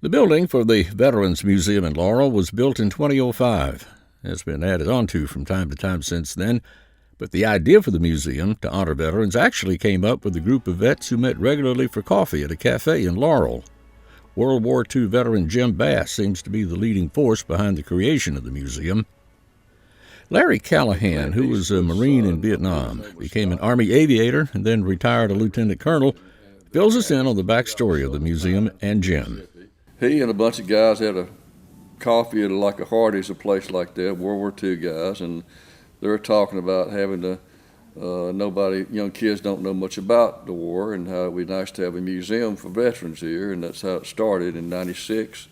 The building for the Veterans Museum in Laurel was built in 2005. It's been added onto from time to time since then, but the idea for the museum to honor veterans actually came up with a group of vets who met regularly for coffee at a cafe in Laurel. World War II veteran Jim Bass seems to be the leading force behind the creation of the museum. Larry Callahan, who was a Marine in Vietnam, became an Army aviator and then retired a lieutenant colonel, fills us in on the backstory of the museum and Jim. He and a bunch of guys had a coffee at like a Hardee's, a place like that, World War II guys, and they were talking about having to, young kids don't know much about the war and how it would be nice to have a museum for veterans here, and that's how it started in '96.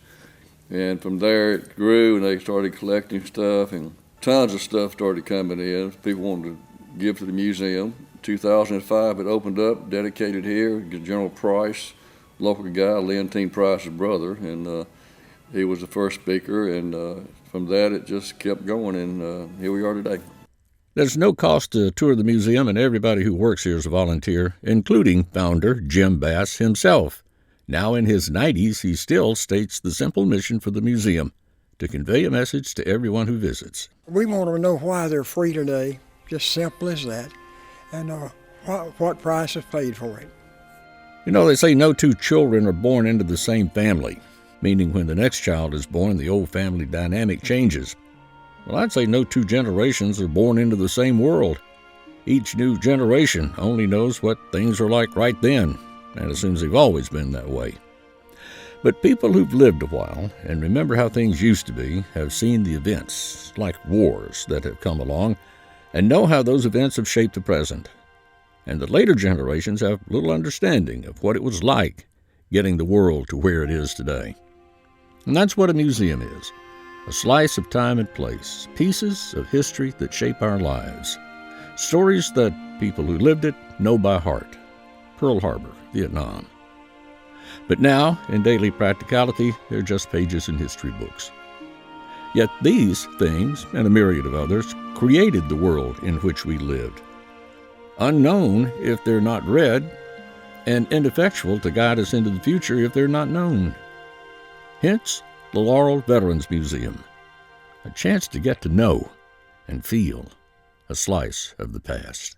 And from there it grew and they started collecting stuff and tons of stuff started coming in. People wanted to give to the museum. 2005 it opened up, dedicated here, General Price, local guy, Leontine Price's brother, and he was the first speaker, and from that it just kept going, and here we are today. There's no cost to tour the museum, and everybody who works here is a volunteer, including founder Jim Bass himself. Now in his 90s, he still states the simple mission for the museum: to convey a message to everyone who visits. We want to know why they're free today, just simple as that, and what price is paid for it. You know, they say no two children are born into the same family, meaning when the next child is born, the old family dynamic changes. Well, I'd say no two generations are born into the same world. Each new generation only knows what things are like right then, and assumes they've always been that way. But people who've lived a while and remember how things used to be have seen the events, like wars, that have come along, and know how those events have shaped the present. And the later generations have little understanding of what it was like getting the world to where it is today. And that's what a museum is: a slice of time and place, pieces of history that shape our lives, stories that people who lived it know by heart. Pearl Harbor, Vietnam. But now, in daily practicality, they're just pages in history books. Yet these things, and a myriad of others, created the world in which we lived. Unknown if they're not read, and ineffectual to guide us into the future if they're not known. Hence, the Laurel Veterans Museum, a chance to get to know and feel a slice of the past.